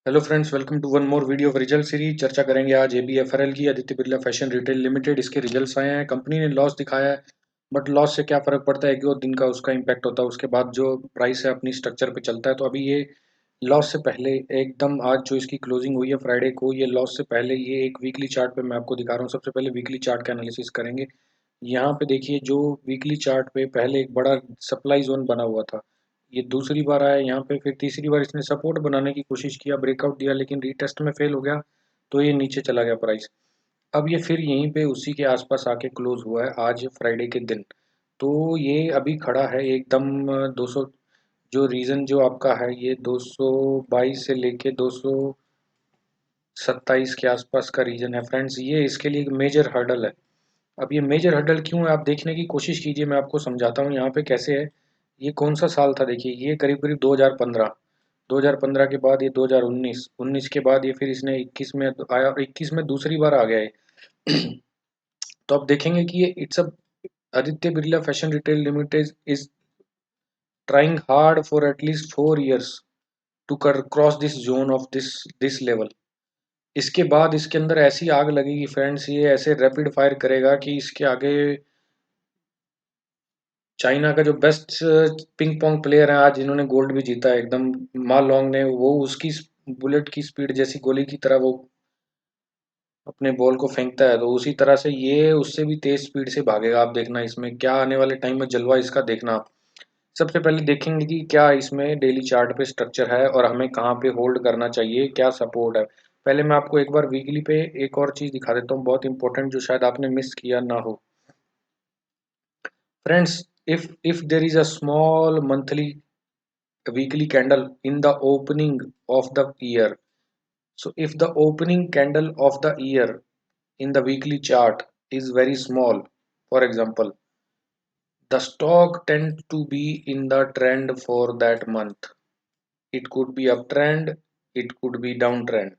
Hello friends, welcome to one more video of result series. चर्चा करेंगे आज ABFRL की, Aditya Birla fashion retail limited. इसके रिजल्ट्स आए हैं। कंपनी ने लॉस दिखाया है, बट लॉस से क्या फ़र्क पड़ता है, एक दो दिन का उसका इम्पैक्ट होता है। उसके बाद जो प्राइस है अपनी स्ट्रक्चर पे चलता है। तो अभी ये लॉस से पहले एकदम, आज जो इसकी क्लोजिंग हुई है फ्राइडे को, ये लॉस से पहले ये एक वीकली चार्ट पे मैं आपको दिखा रहा हूँ। सबसे पहले वीकली चार्ट का एनालिसिस करेंगे। यहाँ पे देखिए, जो वीकली चार्ट पे पहले एक बड़ा सप्लाई जोन बना हुआ था, ये दूसरी बार आया यहाँ पे। फिर तीसरी बार इसने सपोर्ट बनाने की कोशिश किया, ब्रेकआउट दिया, लेकिन रीटेस्ट में फेल हो गया, तो ये नीचे चला गया प्राइस। अब ये फिर यहीं पे उसी के आसपास आके क्लोज हुआ है आज फ्राइडे के दिन। तो ये अभी खड़ा है एकदम 200, जो रीजन जो आपका है, ये 222 से लेके 227 के आसपास का रीजन है फ्रेंड्स। ये इसके लिए एक मेजर हर्डल है। अब ये मेजर हर्डल क्यों है, आप देखने की कोशिश कीजिए, मैं आपको समझाता हूँ यहाँ पे कैसे है। ये कौन सा साल था, देखिए, ये करीब करीब 2015। 2015 के बाद ये 2019, 19 के बाद ये फिर इसने 21 में आया, और 21 में दूसरी बार आ गया है। तो आप देखेंगे कि ये it's a Aditya Birla fashion retail limited is trying hard for at least 4 years to cross this zone of this level. इसके बाद इसके अंदर ऐसी आग लगेगी फ्रेंड्स, ये ऐसे रैपिड फायर करेगा कि इसके आगे चाइना का जो बेस्ट पिंग पोंग प्लेयर है आज, जिन्होंने गोल्ड भी जीता है एकदम, मा लॉन्ग ने, वो उसकी बुलेट की स्पीड जैसी, गोली की तरह वो अपने बॉल को फेंकता है, तो उसी तरह से ये उससे भी तेज स्पीड से भागेगा। आप देखना इसमें क्या आने वाले टाइम में जलवा इसका देखना आप। सबसे पहले देखेंगे कि क्या इसमें डेली चार्ट पे स्ट्रक्चर है और हमें कहाँ पे होल्ड करना चाहिए, क्या सपोर्ट है। पहले मैं आपको एक बार वीकली पे एक और चीज़ दिखा देता हूँ, बहुत इंपॉर्टेंट, जो शायद आपने मिस किया ना हो friends. if there is a small monthly weekly candle in the opening of the year, so if the opening candle of the year in the weekly chart is very small, for example, the stock tend to be in the trend for that month. It could be uptrend, it could be downtrend.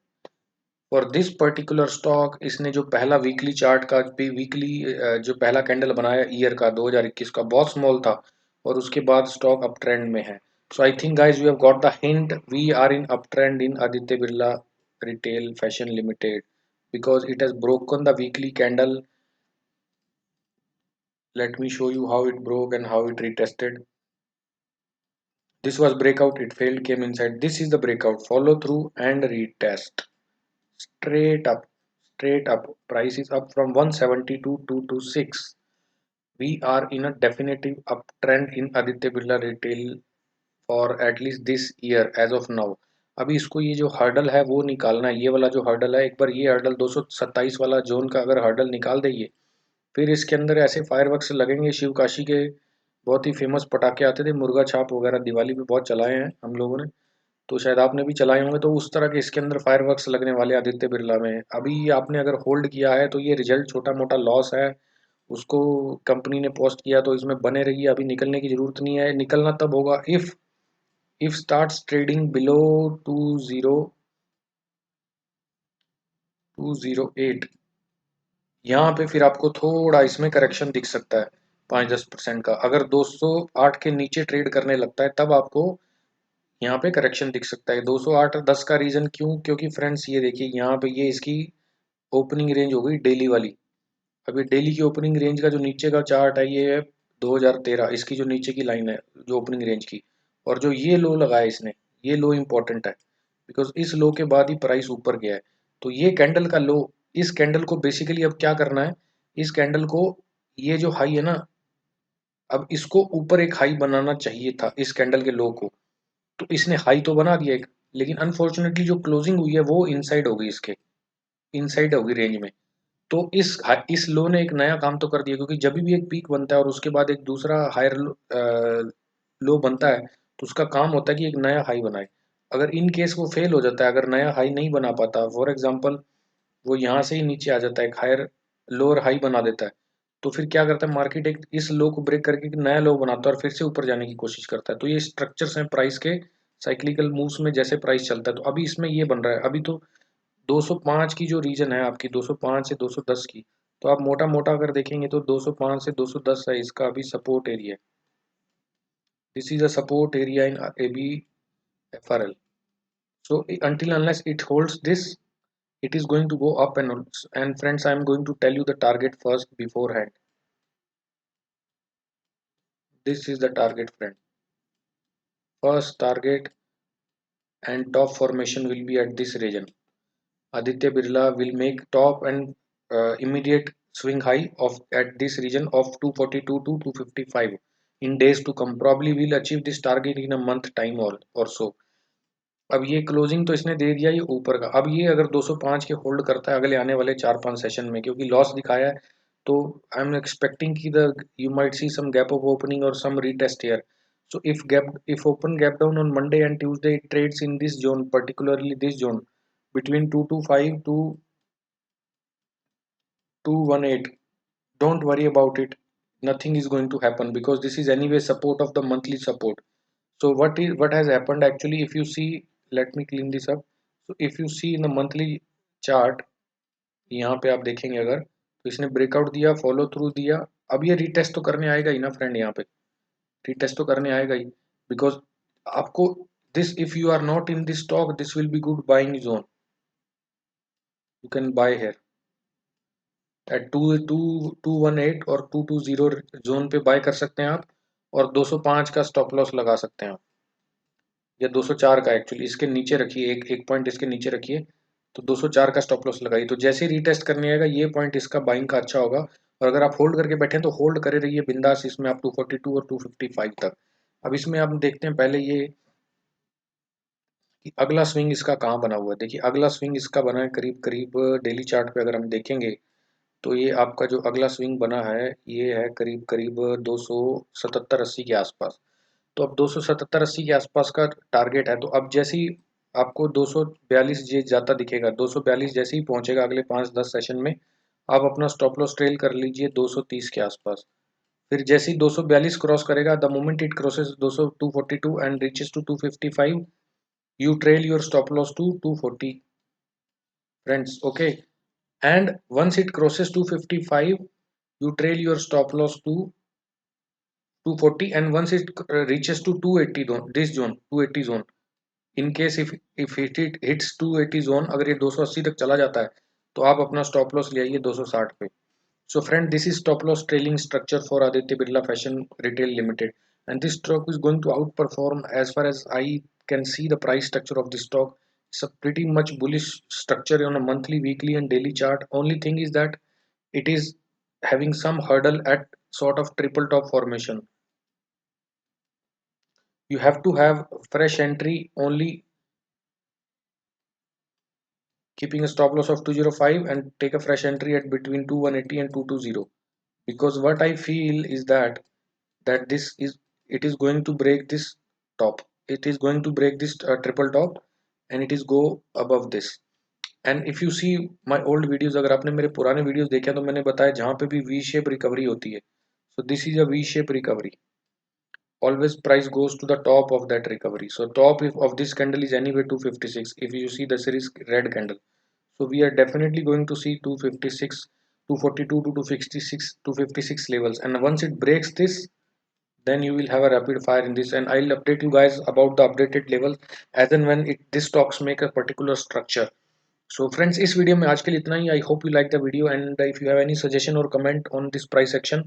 For this particular stock, इसने जो पहला weekly chart का भी weekly जो पहला candle बनाया year का 2021 का, बहुत स्मॉल था, और उसके बाद स्टॉक अप ट्रेंड में है। So I think guys you have got the hint, we are in up trend in Aditya Birla retail fashion limited, because it has broken the weekly candle. Let me show you how it broke and how it retested. This was breakout, it failed, came inside. This is the breakout, follow through and retest. Straight up, straight up. Price is up from 170 to 226. We are in a definitive uptrend in Aditya Birla Retail for at least this year as of now. अभी इसको ये जो hurdle है वो निकालना है, ये वाला जो हर्डल है, एक बार ये हर्डल 227 वाला जोन का अगर हर्डल निकाल देंगे, फिर इसके अंदर ऐसे फायरवर्क्स लगेंगे। शिव काशी के बहुत ही फेमस पटाखे आते थे, मुर्गा छाप वगैरह, दिवाली पे बहुत चलाए हैं हम लोगों ने, तो शायद आपने भी चलाए होंगे। तो उस तरह के इसके अंदर फायरवर्क्स लगने वाले आदित्य बिरला में। अभी आपने अगर होल्ड किया है तो ये रिजल्ट छोटा मोटा लॉस है, उसको कंपनी ने पोस्ट किया, तो इसमें बने रहिए। अभी निकलने की जरूरत नहीं है, निकलना तब होगा इफ स्टार्ट्स ट्रेडिंग बिलो 208। यहाँ पे फिर आपको थोड़ा इसमें करेक्शन दिख सकता है, 5-10% का। अगर 208 के नीचे ट्रेड करने लगता है तब आपको यहाँ पे करेक्शन दिख सकता है। 208-10 का रीजन क्यों, क्योंकि फ्रेंड्स ये देखिए, यहाँ पे ये इसकी ओपनिंग रेंज हो गई डेली वाली। अब ये डेली की ओपनिंग रेंज का जो नीचे का चार्ट है, ये है 2013, इसकी जो नीचे की लाइन है जो ओपनिंग रेंज की, और जो ये लो लगाया इसने, ये लो इंपॉर्टेंट है, बिकॉज इस लो के बाद ही प्राइस ऊपर गया है। तो ये कैंडल का लो, इस कैंडल को बेसिकली अब क्या करना है, इस कैंडल को, ये जो हाई है ना, अब इसको ऊपर एक हाई बनाना चाहिए था इस कैंडल के लो को। तो इसने हाई तो बना दिया एक, लेकिन अनफॉर्चुनेटली जो क्लोजिंग हुई है वो इनसाइड हो गई, इसके इनसाइड हो गई रेंज में। तो इस लो ने एक नया काम तो कर दिया, क्योंकि जब भी एक पीक बनता है और उसके बाद एक दूसरा हायर लो बनता है, तो उसका काम होता है कि एक नया हाई बनाए। अगर इन केस वो फेल हो जाता है, अगर नया हाई नहीं बना पाता, फॉर एग्जांपल वो यहाँ से ही नीचे आ जाता है, एक हायर लोअर हाई बना देता है, तो फिर क्या करता है मार्केट, एक इस लो को ब्रेक करके एक नया लो बनाता है और फिर से ऊपर जाने की कोशिश करता है। तो ये स्ट्रक्चर्स हैं प्राइस के, साइक्लिकल मूव्स में जैसे प्राइस चलता है। तो अभी इसमें ये बन रहा है, अभी तो 205 की जो रीजन है आपकी, 205 से 210 की, तो आप मोटा मोटा अगर देखेंगे तो 205 से 210 है इसका अभी support area. This is a support area in A B F R L. So until unless it holds this, it is going to go up. And friends, I am going to tell you the target first beforehand. This is the target, friend. First target and top formation will be at this region. Aditya Birla will make top and immediate swing high of at this region of 242 to 255 in days to come. Probably will achieve this target in a month time or so. अब ये closing तो इसने दे दिया ये ऊपर का। अब ये अगर 205 के होल्ड करता है अगले आने वाले 4-5 सेशन में, क्योंकि लॉस दिखाया है, तो आई एम एक्सपेक्टिंग कि the you might see some gap of opening और some retest here. So if open gap down on Monday and Tuesday, it trades in this zone, particularly this zone between 225 to 218. Don't worry about it. Nothing is going to happen because this is anyway support of the monthly support. So what has happened actually, if you see, let me clean this up. So if you see in the monthly chart, यहाँ पे आप देखेंगे अगर, तो इसने breakout दिया, follow through दिया. अब ये रीटेस्ट तो करने आएगा ही ना फ्रेंड, यहाँ पे रीटेस्ट तो करने आएगा ही, बिकॉज आपको this, if you are not in this stock, this will be good buying zone. You can buy here at 218 और 220 जोन पे बाय कर सकते हैं आप, और 205 का स्टॉप लॉस लगा सकते हैं आप, या 204 का. एक्चुअली इसके नीचे रखिए, एक एक पॉइंट इसके नीचे रखिए, तो 204 का स्टॉप लॉस लगाइए. तो जैसे ही रीटेस्ट करने आएगा ये पॉइंट इसका बाइंग का अच्छा होगा. और अगर आप होल्ड करके बैठे हैं तो होल्ड करे रहिए बिंदास इसमें आप 242 और 255 तक. अब इसमें आप देखते हैं पहले ये कि अगला स्विंग इसका कहाँ बना हुआ है. देखिए अगला स्विंग इसका बना है करीब करीब डेली चार्ट पे अगर हम देखेंगे, तो ये आपका जो अगला स्विंग बना है ये है करीब करीब 277-80 के आसपास. तो अब 277-80 के आसपास का टारगेट है. तो अब जैसे ही आपको 242 ये जाता दिखेगा, 242 जैसे ही पहुंचेगा अगले 5-10 सेशन में, आप अपना स्टॉप लॉस ट्रेल कर लीजिए 230 के आसपास. फिर जैसे ही 242 क्रॉस करेगा, the moment it crosses 242 and reaches to 255, you trail your stop loss to 240, friends. Okay, and once it crosses 255, you trail your stop loss to 240, and once it reaches to 280 zone, this zone 280 zone, in case if it hits 280 zone, अगर ये 280 तक चला जाता है तो आप अपना stop loss ले आइए 260 पे. So friend, this is stop loss trailing structure for Aditya Birla Fashion Retail Limited, and this stock is going to outperform as far as I can see the price structure of this stock. It's a pretty much bullish structure on a monthly, weekly, and daily chart. Only thing is that it is having some hurdle at sort of triple top formation. You have to have fresh entry only, keeping a stop loss of 205 and take a fresh entry at between 2180 and 220, because what I feel is that this is, it is going to break this top, it is going to break this triple top, and it is go above this. And if you see my old videos, अगर आपने मेरे पुराने videos देखे हैं, तो मैंने बताया जहाँ पे भी वी शेप रिकवरी होती है, so this is a V shape recovery. Always price goes to the top of that recovery. So top of this candle is anyway 256 if you see the series red candle. So we are definitely going to see 256, 242 to 256, 256 levels, and once it breaks this, then you will have a rapid fire in this, and I'll update you guys about the updated levels as and when this stocks make a particular structure. So friends, इस video में आज के लिए इतना ही. I hope you like the video, and if you have any suggestion or comment on this price section,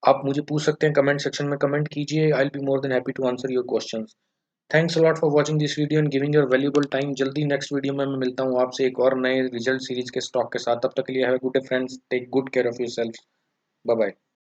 आप मुझे पूछ सकते हैं कमेंट सेक्शन में, कमेंट कीजिए. I will be more than happy to answer your questions. Thanks a lot for watching this video and giving your valuable time. जल्दी next video में मैं मिलता हूँ आपसे एक और नए रिजल्ट सीरीज के स्टॉक के साथ. तब तक के लिए have a good day friends, take good care of yourself. Bye bye.